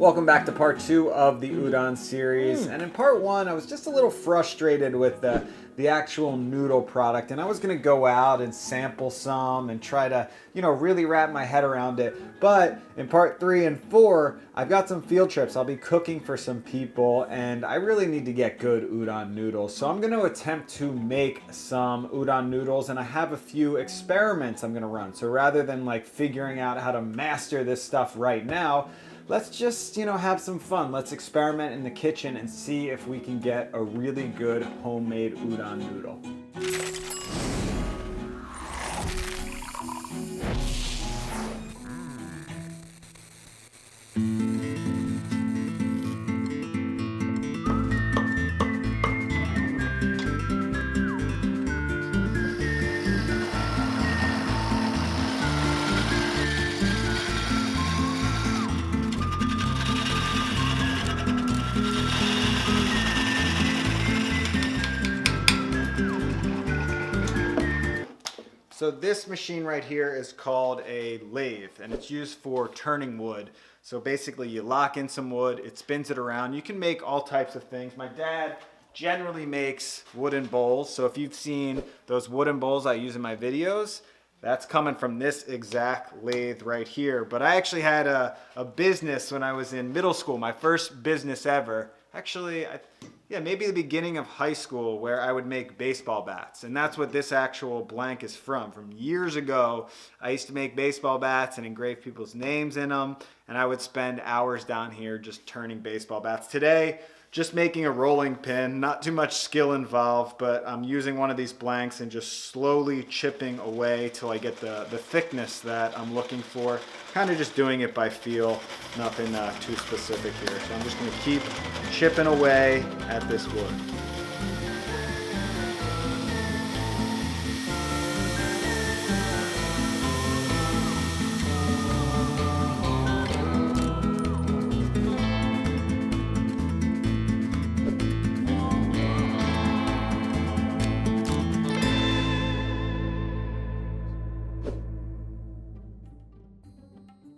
Welcome back to part 2 of the udon series. And in part 1, I was just a little frustrated with the actual noodle product, and I was going to go out and sample some and try to, really wrap my head around it. But in part 3 and 4, I've got some field trips. I'll be cooking for some people, and I really need to get good udon noodles. So I'm going to attempt to make some udon noodles, and I have a few experiments I'm going to run. So rather than figuring out how to master this stuff right now, let's just, have some fun. Let's experiment in the kitchen and see if we can get a really good homemade udon noodle. So this machine right here is called a lathe, and it's used for turning wood. So basically you lock in some wood, it spins it around. You can make all types of things. My dad generally makes wooden bowls. So if you've seen those wooden bowls I use in my videos, that's coming from this exact lathe right here. But I actually had a business when I was in middle school, my first business ever. Actually, maybe the beginning of high school, where I would make baseball bats. And that's what this actual blank is from. From years ago, I used to make baseball bats and engrave people's names in them. And I would spend hours down here just turning baseball bats. Today, just making a rolling pin, not too much skill involved, but I'm using one of these blanks and just slowly chipping away till I get the thickness that I'm looking for. Kind of just doing it by feel, nothing too specific here. So I'm just gonna keep chipping away at this wood.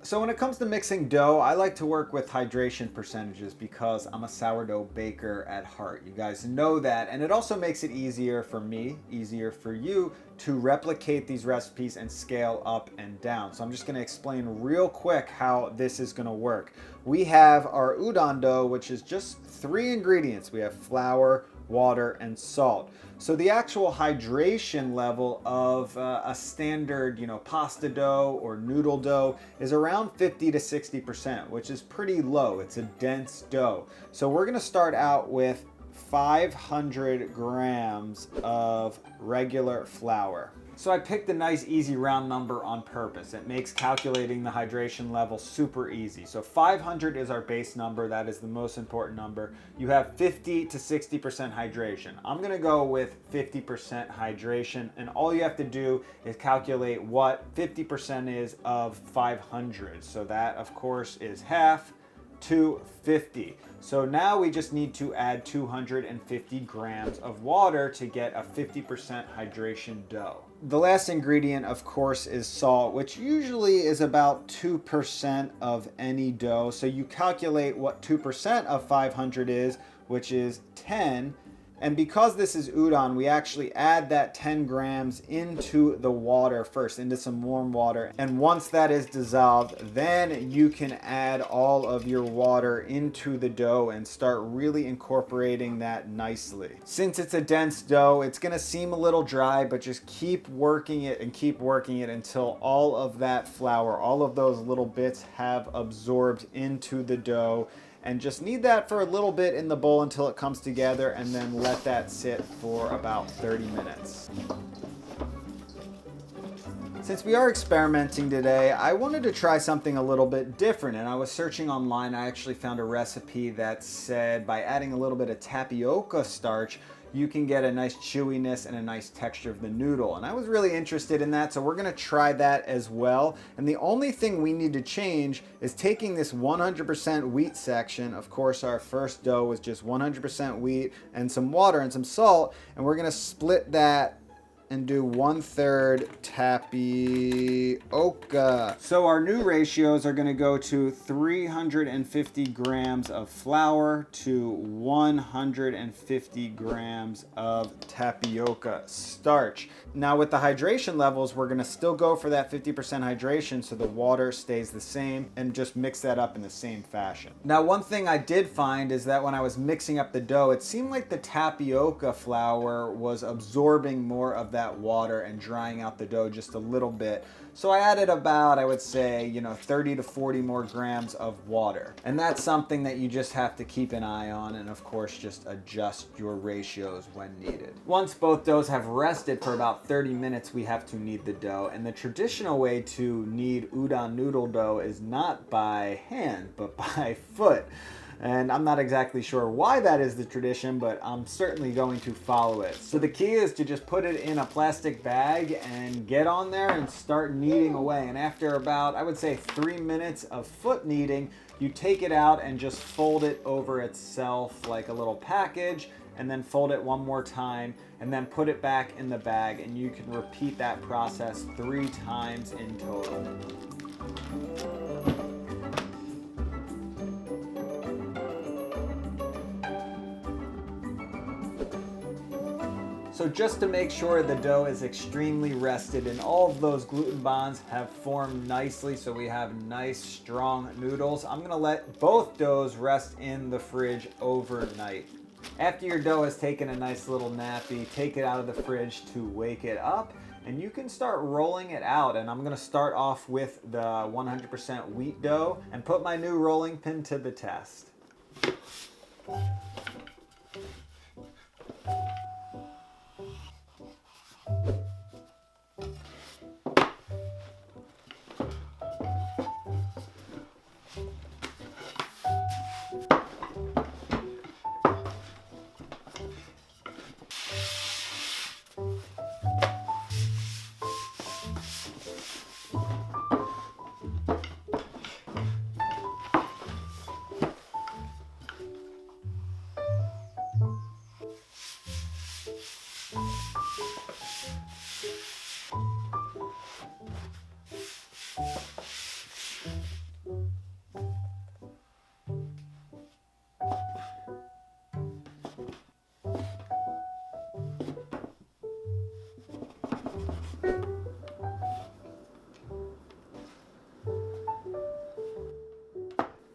So when it comes to mixing dough, I like to work with hydration percentages because I'm a sourdough baker at heart. You guys know that. And it also makes it easier for me, easier for you to replicate these recipes and scale up and down. So I'm just going to explain real quick how this is going to work. We have our udon dough, which is just 3 ingredients. We have flour, water, and salt. So the actual hydration level of a standard, pasta dough or noodle dough is around 50 to 60%, which is pretty low. It's a dense dough. So we're going to start out with 500 grams of regular flour. So I picked a nice easy round number on purpose. It makes calculating the hydration level super easy. So 500 is our base number. That is the most important number. You have 50 to 60% hydration. I'm gonna go with 50% hydration, and all you have to do is calculate what 50% is of 500. So that, of course, is half to 50. So now we just need to add 250 grams of water to get a 50% hydration dough. The last ingredient, of course, is salt, which usually is about 2% of any dough. So you calculate what 2% of 500 is, which is 10. And because this is udon, we actually add that 10 grams into the water first, into some warm water. And once that is dissolved, then you can add all of your water into the dough and start really incorporating that nicely. Since it's a dense dough, it's gonna seem a little dry, but just keep working it and keep working it until all of that flour, all of those little bits have absorbed into the dough. And just knead that for a little bit in the bowl until it comes together, and then let that sit for about 30 minutes. Since we are experimenting today, I wanted to try something a little bit different, and I was searching online. I actually found a recipe that said by adding a little bit of tapioca starch, you can get a nice chewiness and a nice texture of the noodle. And I was really interested in that, so we're gonna try that as well. And the only thing we need to change is taking this 100% wheat section. Of course, our first dough was just 100% wheat and some water and some salt, and we're gonna split that and do 1/3 tapioca. So our new ratios are going to go to 350 grams of flour to 150 grams of tapioca starch. Now with the hydration levels, we're going to still go for that 50% hydration so the water stays the same, and just mix that up in the same fashion. Now one thing I did find is that when I was mixing up the dough, it seemed like the tapioca flour was absorbing more of that water and drying out the dough just a little bit. So I added about, I would say, 30 to 40 more grams of water. And that's something that you just have to keep an eye on, and of course just adjust your ratios when needed. Once both doughs have rested for about 30 minutes, we have to knead the dough. And the traditional way to knead udon noodle dough is not by hand, but by foot. And I'm not exactly sure why that is the tradition, but I'm certainly going to follow it. So the key is to just put it in a plastic bag and get on there and start kneading away. And after about, I would say, 3 minutes of foot kneading, you take it out and just fold it over itself like a little package, and then fold it one more time, and then put it back in the bag, and you can repeat that process 3 times in total. So just to make sure the dough is extremely rested and all of those gluten bonds have formed nicely so we have nice strong noodles, I'm gonna let both doughs rest in the fridge overnight. After your dough has taken a nice little nappy, take it out of the fridge to wake it up, and you can start rolling it out. And I'm gonna start off with the 100% wheat dough and put my new rolling pin to the test.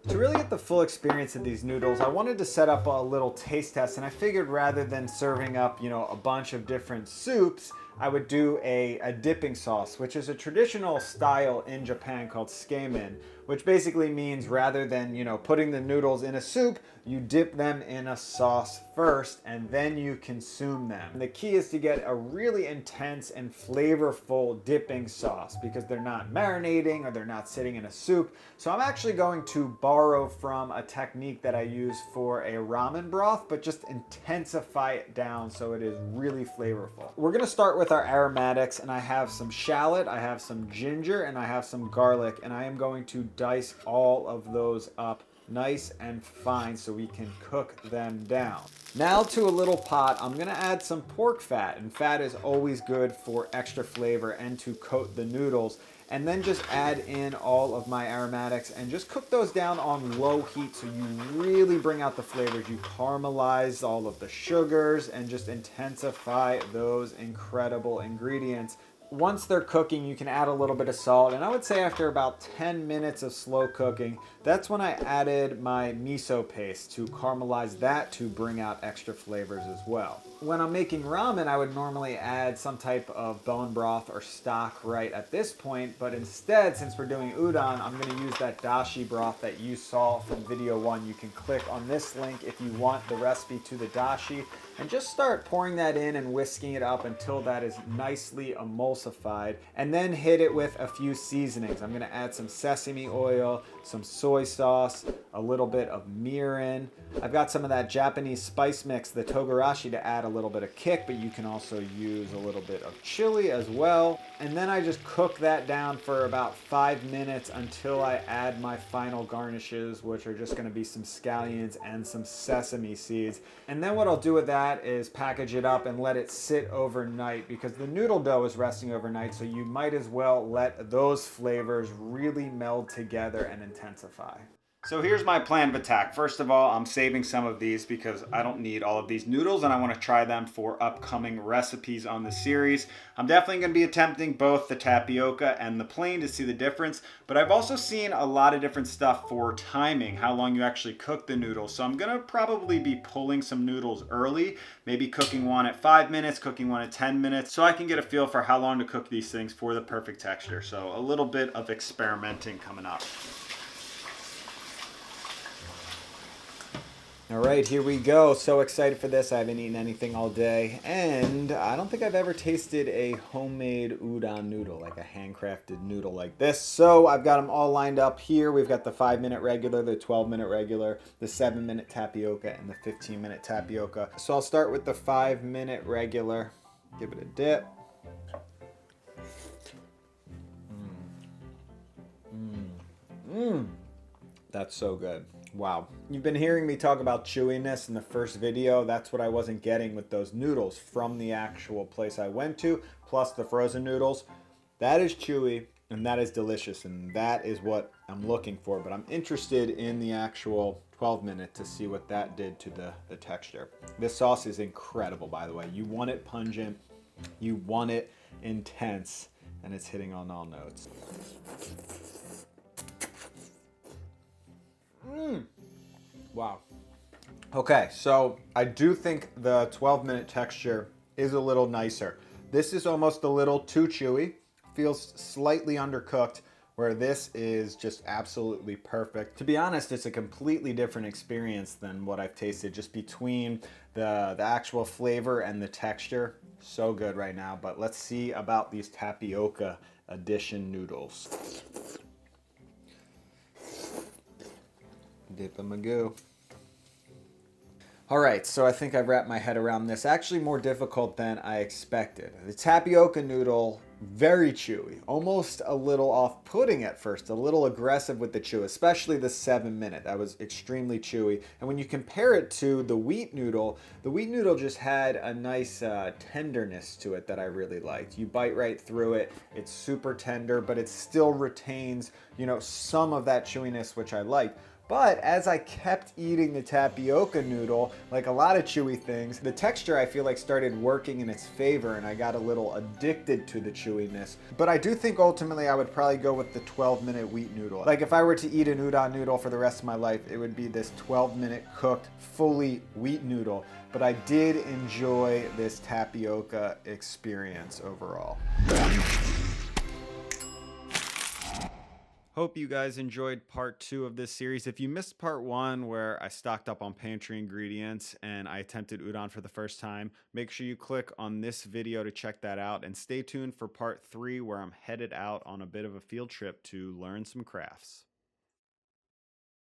To really get the full experience of these noodles, I wanted to set up a little taste test, and I figured rather than serving up, a bunch of different soups, I would do a dipping sauce, which is a traditional style in Japan called tsukemen, which basically means rather than, putting the noodles in a soup, you dip them in a sauce first and then you consume them. And the key is to get a really intense and flavorful dipping sauce because they're not marinating or they're not sitting in a soup. So I'm actually going to borrow from a technique that I use for a ramen broth, but just intensify it down so it is really flavorful. We're gonna start with our aromatics, and I have some shallot, I have some ginger, and I have some garlic, and I am going to dice all of those up nice and fine so we can cook them down. Now to a little pot, I'm gonna add some pork fat, and fat is always good for extra flavor and to coat the noodles. And then just add in all of my aromatics and just cook those down on low heat so you really bring out the flavors. You caramelize all of the sugars and just intensify those incredible ingredients. Once they're cooking, you can add a little bit of salt, and I would say after about 10 minutes of slow cooking, that's when I added my miso paste to caramelize that to bring out extra flavors as well. When I'm making ramen, I would normally add some type of bone broth or stock right at this point, but instead, since we're doing udon, I'm going to use that dashi broth that you saw from video 1. You can click on this link if you want the recipe to the dashi, and just start pouring that in and whisking it up until that is nicely emulsified, and then hit it with a few seasonings. I'm going to add some sesame oil, some soy sauce, a little bit of mirin. I've got some of that Japanese spice mix, the togarashi, to add a little bit of kick, but you can also use a little bit of chili as well. And then I just cook that down for about 5 minutes until I add my final garnishes, which are just going to be some scallions and some sesame seeds. And then what I'll do with that that is package it up and let it sit overnight, because the noodle dough is resting overnight, so you might as well let those flavors really meld together and intensify. So here's my plan of attack. First of all, I'm saving some of these because I don't need all of these noodles and I want to try them for upcoming recipes on the series. I'm definitely going to be attempting both the tapioca and the plain to see the difference, but I've also seen a lot of different stuff for timing, how long you actually cook the noodles. So I'm going to probably be pulling some noodles early, maybe cooking one at 5 minutes, cooking one at 10 minutes, so I can get a feel for how long to cook these things for the perfect texture. So a little bit of experimenting coming up. All right, here we go. So excited for this. I haven't eaten anything all day, and I don't think I've ever tasted a homemade udon noodle, like a handcrafted noodle like this. So I've got them all lined up here. We've got the 5-minute regular, the 12-minute regular, the 7-minute tapioca, and the 15-minute tapioca. So I'll start with the 5-minute regular. Give it a dip. That's so good. Wow. You've been hearing me talk about chewiness in the first video. That's what I wasn't getting with those noodles from the actual place I went to, plus the frozen noodles. That is chewy and that is delicious, and that is what I'm looking for. But I'm interested in the actual 12-minute to see what that did to the texture. This sauce is incredible, by the way. You want it pungent, you want it intense, and it's hitting on all notes. Wow. Okay, so I do think the 12-minute texture is a little nicer. This is almost a little too chewy, feels slightly undercooked, where this is just absolutely perfect. To be honest, it's a completely different experience than what I've tasted, just between the actual flavor and the texture. So good right now, but let's see about these tapioca edition noodles. Dip a magoo. All right, so I think I've wrapped my head around this. Actually more difficult than I expected. The tapioca noodle, very chewy, almost a little off-putting at first, a little aggressive with the chew, especially the 7-minute. That was extremely chewy. And when you compare it to the wheat noodle just had a nice tenderness to it that I really liked. You bite right through it, it's super tender, but it still retains, you know, some of that chewiness, which I liked. But as I kept eating the tapioca noodle, like a lot of chewy things, the texture I feel like started working in its favor and I got a little addicted to the chewiness. But I do think ultimately I would probably go with the 12-minute wheat noodle. Like if I were to eat an udon noodle for the rest of my life, it would be this 12-minute cooked, fully wheat noodle. But I did enjoy this tapioca experience overall. Hope you guys enjoyed part 2 of this series. If you missed part 1 where I stocked up on pantry ingredients and I attempted udon for the first time, make sure you click on this video to check that out, and stay tuned for part 3 where I'm headed out on a bit of a field trip to learn some crafts.